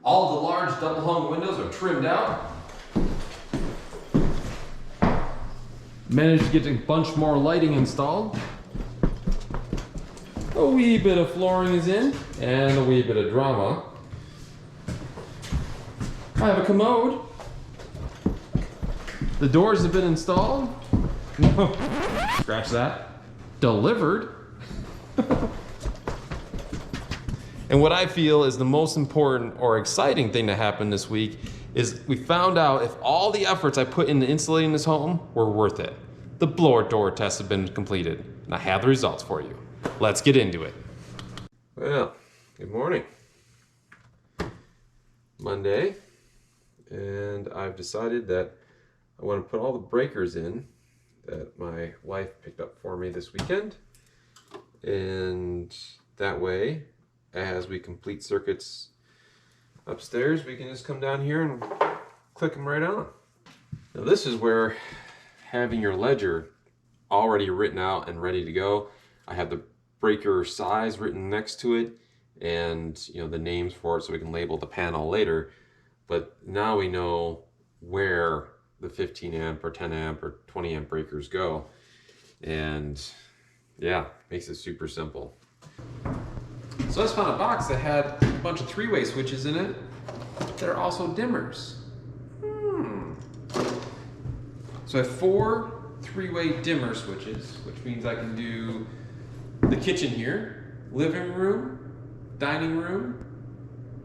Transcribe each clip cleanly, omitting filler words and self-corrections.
All the large double hung windows are trimmed out. Managed to get a bunch more lighting installed. A wee bit of flooring is in, and a wee bit of drama. I have a commode. The doors have been installed. Scratch that. Delivered. And what I feel is the most important or exciting thing to happen this week is we found out if all the efforts I put into insulating this home were worth it. The blower door tests have been completed, and I have the results for you. Let's get into it. Well, good morning. Monday, and I've decided that I want to put all the breakers in that my wife picked up for me this weekend. And that way, as we complete circuits upstairs, we can just come down here and click them right on. Now this is where having your ledger already written out and ready to go. I have the breaker size written next to it and the names for it so we can label the panel later. But now we know where the 15 amp or 10 amp or 20 amp breakers go. And yeah, makes it super simple. So I just found a box that had a bunch of three-way switches in it that are also dimmers. So I have 4 three-way dimmer switches, which means I can do the kitchen here, living room, dining room,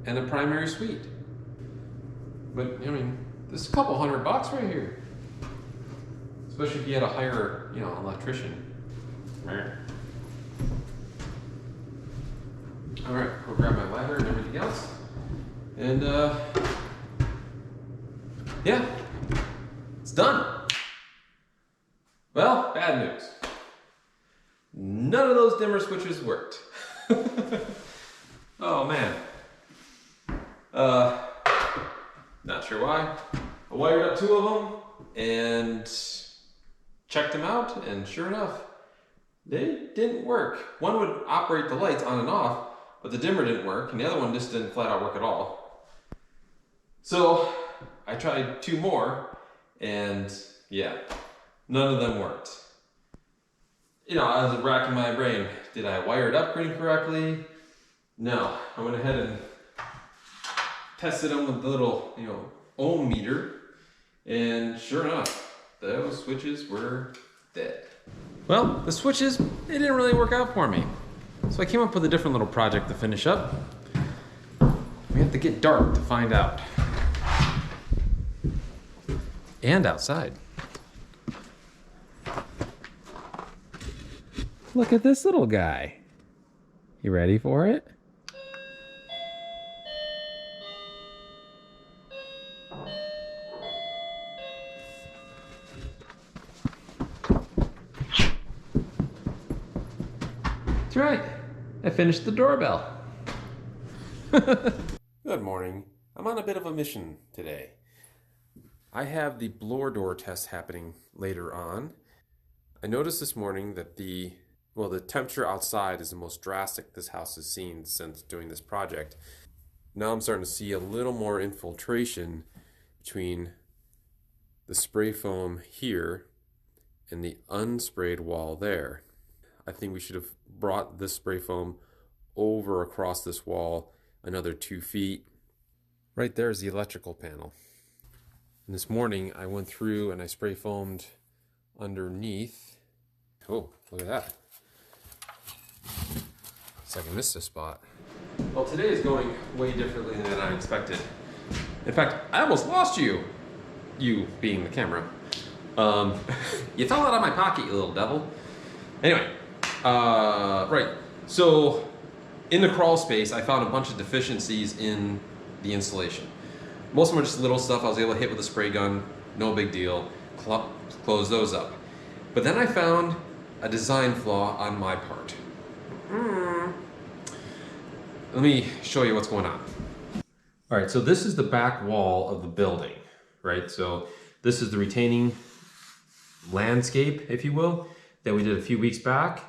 and a primary suite. But I mean, this is a couple $100 right here. Especially if you had to hire, an electrician. All right, go grab my ladder and everything else. And yeah, it's done. Well, bad news. None of those dimmer switches worked. Oh man. Not sure why. I wired up 2 of them and checked them out, and sure enough, they didn't work. One would operate the lights on and off, but the dimmer didn't work, and the other one just didn't flat out work at all. So I tried 2 more, and yeah, none of them worked. I was racking my brain. Did I wire it up incorrectly? No. I went ahead and tested them with the little, ohm meter, and sure enough, those switches were dead. Well, the switches, they didn't really work out for me. So I came up with a different little project to finish up. We have to get dark to find out. And outside. Look at this little guy. You ready for it? That's right. I finished the doorbell. Good morning. I'm on a bit of a mission today. I have the blower door test happening later on. I noticed this morning that the temperature outside is the most drastic this house has seen since doing this project. Now I'm starting to see a little more infiltration between the spray foam here and the unsprayed wall there. I think we should have brought this spray foam over across this wall another 2 feet. Right there is the electrical panel. And this morning I went through and I spray foamed underneath. Oh, look at that. It's like I missed a spot. Well, today is going way differently than I expected. In fact, I almost lost you. You being the camera. You fell out of my pocket, you little devil. Anyway, right. So in the Crawlspace, I found a bunch of deficiencies in the insulation. Most of them are just little stuff I was able to hit with a spray gun. No big deal. Close those up. But then I found a design flaw on my part. Let me show you what's going on. All right, so this is the back wall of the building, right? So this is the retaining landscape, if you will, that we did a few weeks back.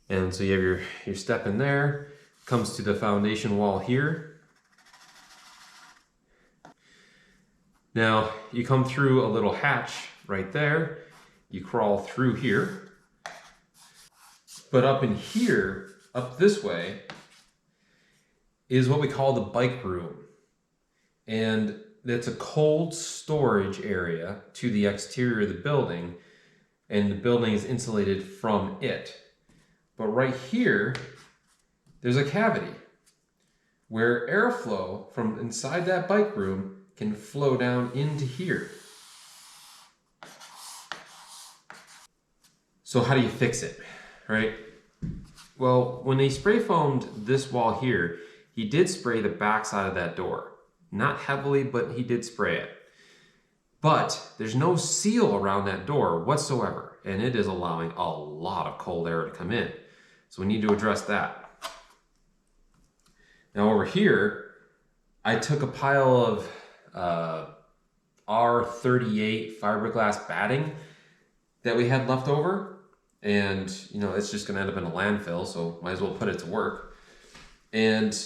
And so you have your step in there, comes to the foundation wall here. Now you come through a little hatch right there, you crawl through here, but up in here, up this way, is what we call the bike room. And it's a cold storage area to the exterior of the building, and the building is insulated from it. But right here, there's a cavity where airflow from inside that bike room can flow down into here. So how do you fix it, right? Well, when they spray foamed this wall here, he did spray the backside of that door. Not heavily, but he did spray it. But there's no seal around that door whatsoever, and it is allowing a lot of cold air to come in. So we need to address that. Now over here, I took a pile of R38 fiberglass batting that we had left over, and it's just gonna end up in a landfill, so might as well put it to work. And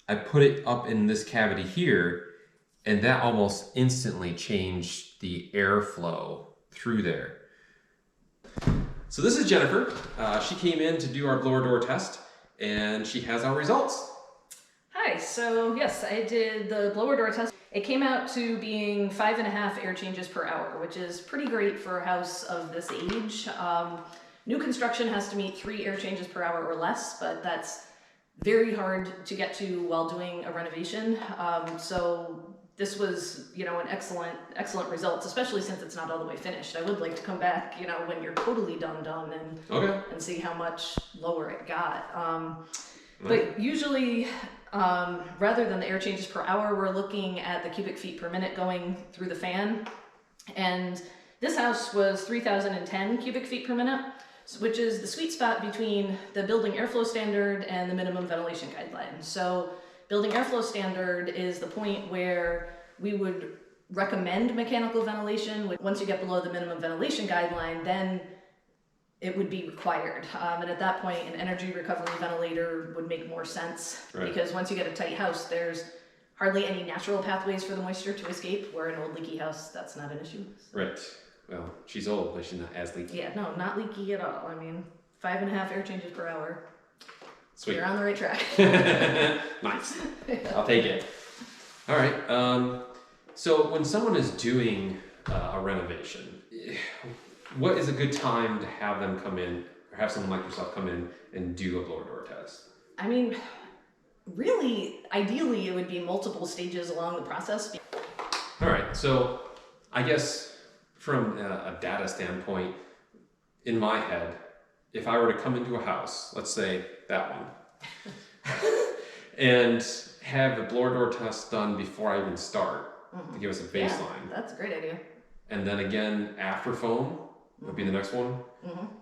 I put it up in this cavity here, and that almost instantly changed the airflow through there. So this is Jennifer. She came in to do our blower door test, and she has our results. Hi, so yes, I did the blower door test. It came out to being 5.5 air changes per hour, which is pretty great for a house of this age. New construction has to meet 3 air changes per hour or less, but that's very hard to get to while doing a renovation. So this was, an excellent results, especially since it's not all the way finished. I would like to come back, when you're totally done and see how much lower it got. But usually, rather than the air changes per hour, we're looking at the cubic feet per minute going through the fan. And this house was 3,010 cubic feet per minute, which is the sweet spot between the building airflow standard and the minimum ventilation guideline. So building airflow standard is the point where we would recommend mechanical ventilation. Once you get below the minimum ventilation guideline, then it would be required. And at that point, an energy recovery ventilator would make more sense, right? Because once you get a tight house, there's hardly any natural pathways for the moisture to escape, where an old leaky house, that's not an issue. Right. Well, she's old, but she's not as leaky. Yeah, no, not leaky at all. I mean, 5.5 air changes per hour. Sweet. You're on the right track. Nice. I'll take it. All right. So when someone is doing a renovation, what is a good time to have them come in, or have someone like yourself come in and do a blower door test? I mean, really, ideally, it would be multiple stages along the process. All right. So I guess from a data standpoint, in my head, if I were to come into a house, let's say that one, and have the blower door test done before I even start, to give us a baseline. Yeah, that's a great idea. And then again, after foam would be the next one.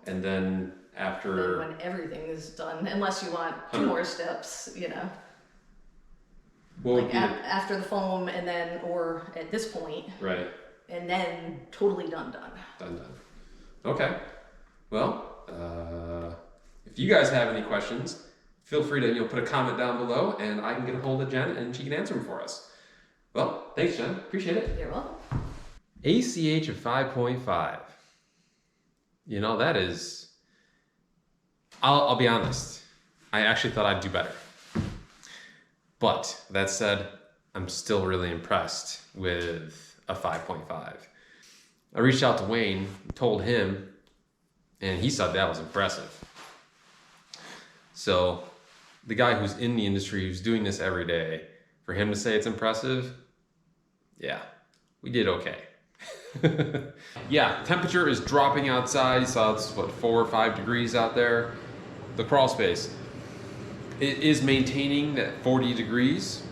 And then after... Then when everything is done, unless you want 2 more steps, What like after the foam and then, or at this point. Right. And then totally done. Done. Okay. Well, if you guys have any questions, feel free to put a comment down below, and I can get a hold of Jen and she can answer them for us. Well, thanks, Jen. Appreciate it. You're welcome. ACH of 5.5. That is... I'll be honest. I actually thought I'd do better. But that said, I'm still really impressed with a 5.5. I reached out to Wayne, told him, and he said that was impressive. So the guy who's in the industry, who's doing this every day, for him to say it's impressive, yeah, we did okay. Yeah, temperature is dropping outside. You saw it's 4 or 5 degrees out there. The crawl space, it is maintaining that 40 degrees.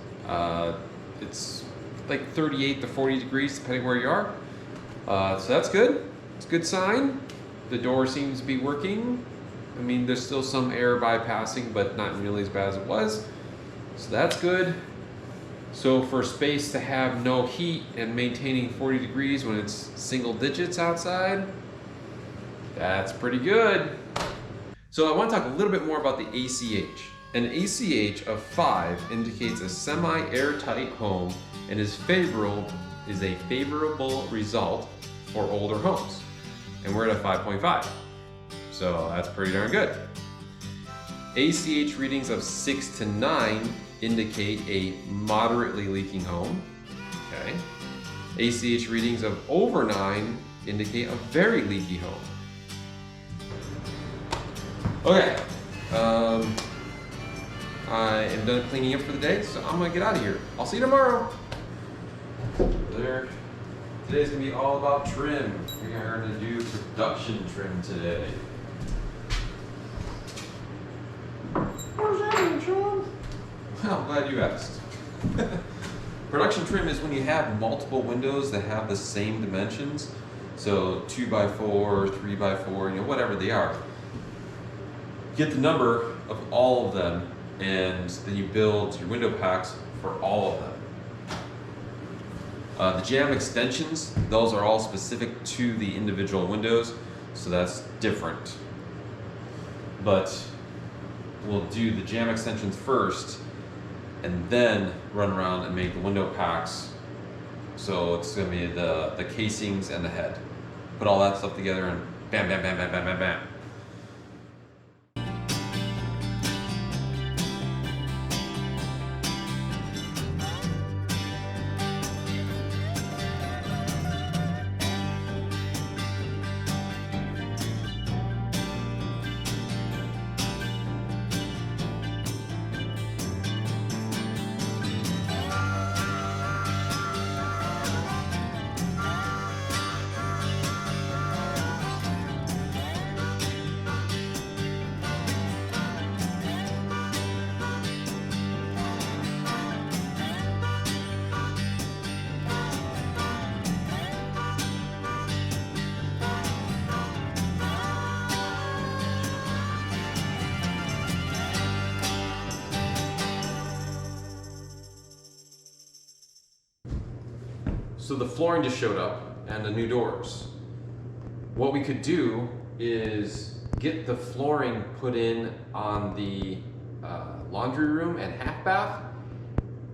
It's like 38 to 40 degrees depending where you are. So that's good. It's a good sign. The door seems to be working. I mean, there's still some air bypassing, but not nearly as bad as it was. So that's good. So for space to have no heat and maintaining 40 degrees when it's single digits outside, that's pretty good. So I want to talk a little bit more about the ACH. An ACH of 5 indicates a semi-airtight home and is favorable is a favorable result for older homes. And we're at a 5.5. So that's pretty darn good. ACH readings of 6 to 9 indicate a moderately leaking home. Okay. ACH readings of over 9 indicate a very leaky home. Okay. I am done cleaning up for the day, so I'm gonna get out of here. I'll see you tomorrow. Today's gonna be all about trim. We are gonna do production trim today. What does that mean, Sean? Well, I'm glad you asked. Production trim is when you have multiple windows that have the same dimensions. So 2x4, 3x4, whatever they are. Get the number of all of them, and then you build your window packs for all of them. The jamb extensions, those are all specific to the individual windows, so that's different. But we'll do the jamb extensions first, and then run around and make the window packs. So it's gonna be the casings and the head. Put all that stuff together and bam, bam, bam, bam, bam, bam, bam. So the flooring just showed up and the new doors. What we could do is get the flooring put in on the laundry room and half bath,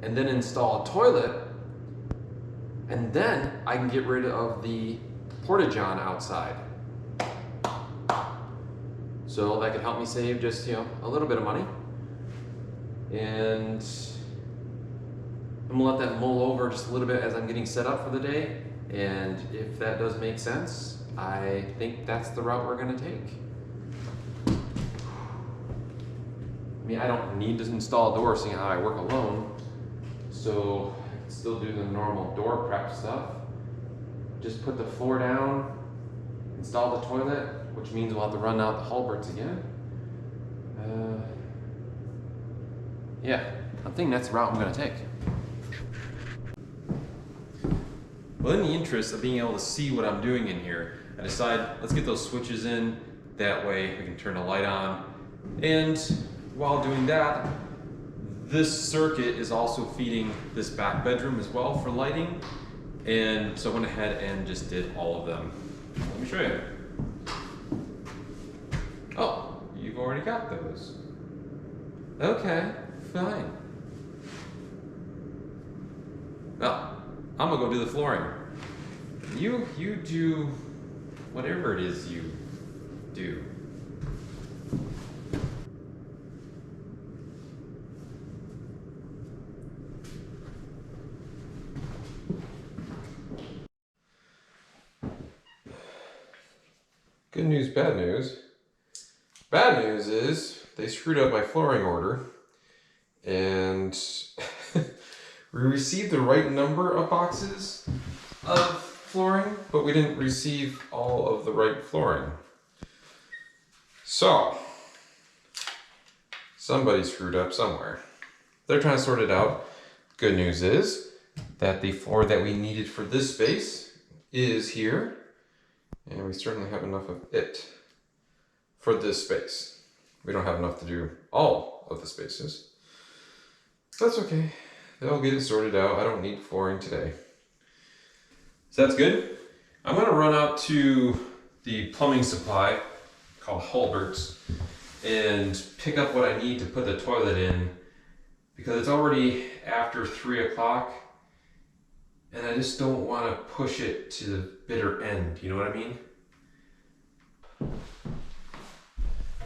and then install a toilet, and then I can get rid of the porta-john outside. So that could help me save just, a little bit of money. And I'm gonna let that mull over just a little bit as I'm getting set up for the day. And if that does make sense, I think that's the route we're gonna take. I mean, I don't need to install a door seeing how I work alone. So I can still do the normal door prep stuff. Just put the floor down, install the toilet, which means we'll have to run out the halberts again. Yeah, I think that's the route I'm gonna take. Well, in the interest of being able to see what I'm doing in here, I decide let's get those switches in. That way we can turn the light on. And while doing that, this circuit is also feeding this back bedroom as well for lighting. And so I went ahead and just did all of them. Let me show you. Oh, you've already got those. Okay, fine. Well, I'm gonna go do the flooring. You do whatever it is you do. Good news, bad news. Bad news is they screwed up my flooring order, and we received the right number of boxes of flooring, but we didn't receive all of the right flooring. So, somebody screwed up somewhere. They're trying to sort it out. Good news is that the floor that we needed for this space is here, and we certainly have enough of it for this space. We don't have enough to do all of the spaces. That's okay. They'll get it sorted out. I don't need flooring today. So that's good. I'm gonna run out to the plumbing supply called Hulbert's and pick up what I need to put the toilet in, because it's already after 3 o'clock and I just don't want to push it to the bitter end, you know what I mean?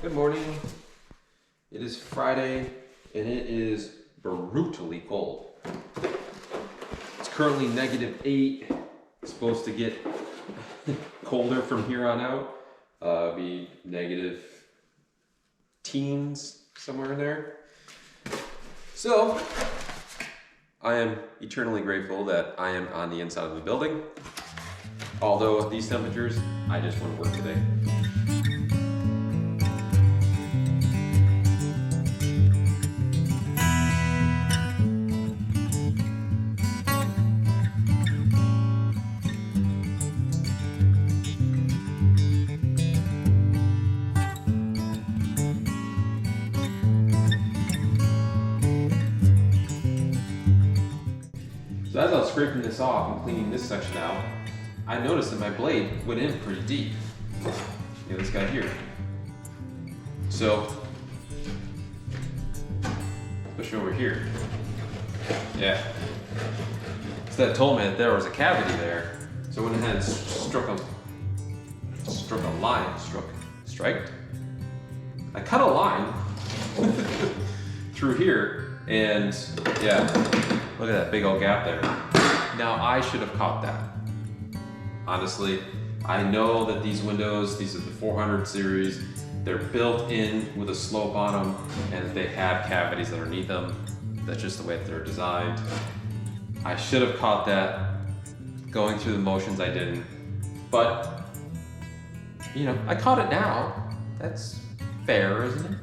Good morning. It is Friday, and it is brutally cold. It's currently -8. It's supposed to get colder from here on out. Be negative teens, somewhere in there. So, I am eternally grateful that I am on the inside of the building. Although at these temperatures, I just want to work today. So as I was scraping this off and cleaning this section out, I noticed that my blade went in pretty deep. You know, this guy here. So, push over here. Yeah. So that told me that there was a cavity there. So I went ahead and strike I cut a line through here, and yeah, look at that big old gap there. Now I should have caught that. Honestly, I know that these windows, these are the 400 series, they're built in with a slope on them, and they have cavities underneath them. That's just the way that they're designed. I should have caught that. Going through the motions, I didn't. But, you know, I caught it now. That's fair, isn't it?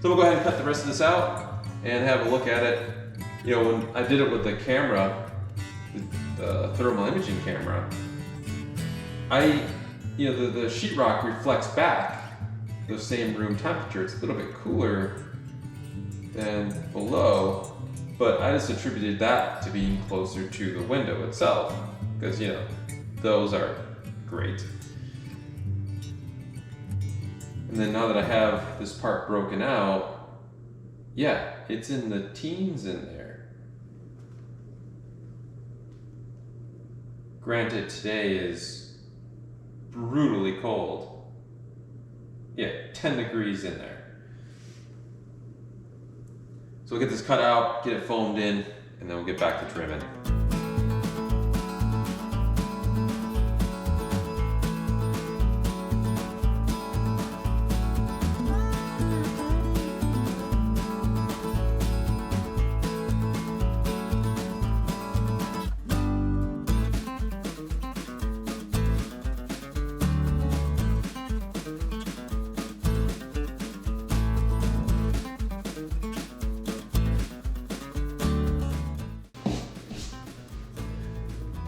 So we'll go ahead and cut the rest of this out and have a look at it. You know, when I did it with the camera, the thermal imaging camera, the sheetrock reflects back the same room temperature. It's a little bit cooler than below, but I just attributed that to being closer to the window itself, because, you know, those are great. And then now that I have this part broken out, yeah, it's in the teens in there. Granted, today is brutally cold. Yeah, 10 degrees in there. So we'll get this cut out, get it foamed in, and then we'll get back to trimming.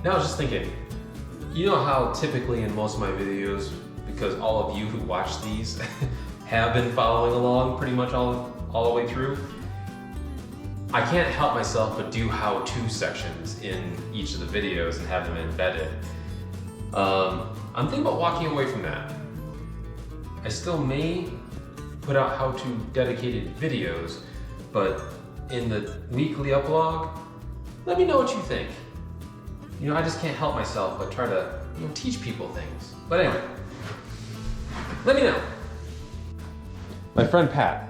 Now I was just thinking, you know how typically in most of my videos, because all of you who watch these have been following along pretty much all the way through, I can't help myself but do how-to sections in each of the videos and have them embedded. I'm thinking about walking away from that. I still may put out how-to dedicated videos, but in the weekly upload, let me know what you think. You know, I just can't help myself but try to, you know, teach people things. But anyway, let me know. My friend Pat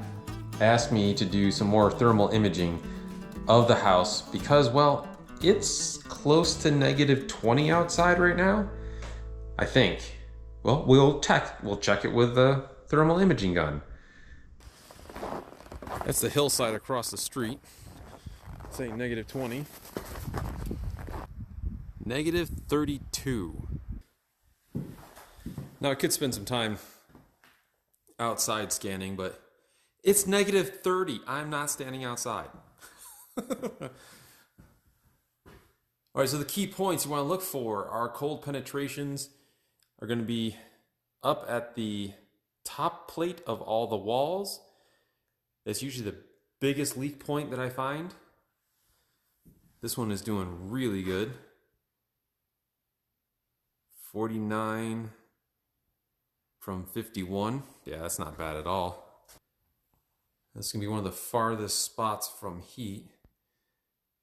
asked me to do some more thermal imaging of the house because, well, it's close to -20 outside right now, I think. Well, we'll check it with the thermal imaging gun. That's the hillside across the street. Saying -20. -32. Now I could spend some time outside scanning, but it's -30. I'm not standing outside. All right, so the key points you want to look for are cold penetrations are going to be up at the top plate of all the walls. That's usually the biggest leak point that I find. This one is doing really good. 49 from 51. Yeah, that's not bad at all. That's gonna be one of the farthest spots from heat.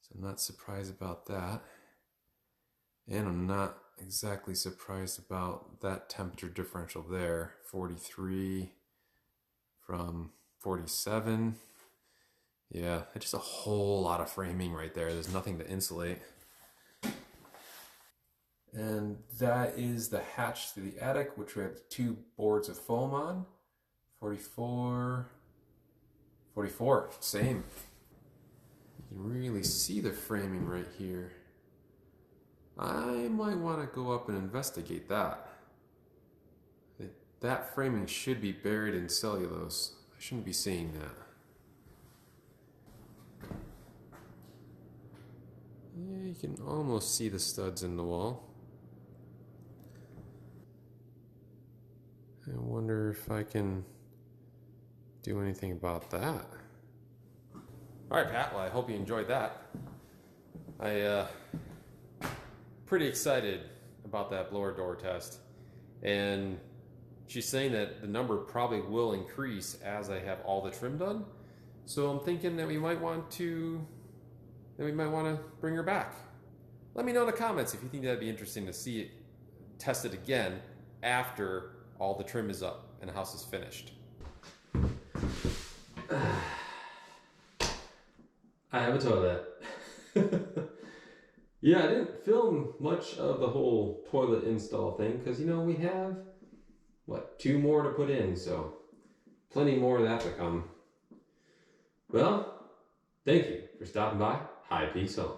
So I'm not surprised about that. And I'm not exactly surprised about that temperature differential there. 43 from 47. Yeah, it's just a whole lot of framing right there. There's nothing to insulate. And that is the hatch to the attic, which we have 2 boards of foam on. 44, 44, same. You can really see the framing right here. I might want to go up and investigate that. That framing should be buried in cellulose. I shouldn't be seeing that. Yeah, you can almost see the studs in the wall. I wonder if I can do anything about that. All right, Pat, well, I hope you enjoyed that. Pretty excited about that blower door test. And she's saying that the number probably will increase as I have all the trim done. So I'm thinking that we might want to bring her back. Let me know in the comments if you think that'd be interesting to see it tested again after all the trim is up and the house is finished. I have a toilet. Yeah, I didn't film much of the whole toilet install thing because, you know, we have, what, 2 more to put in, so plenty more of that to come. Well, thank you for stopping by. High Peace Home.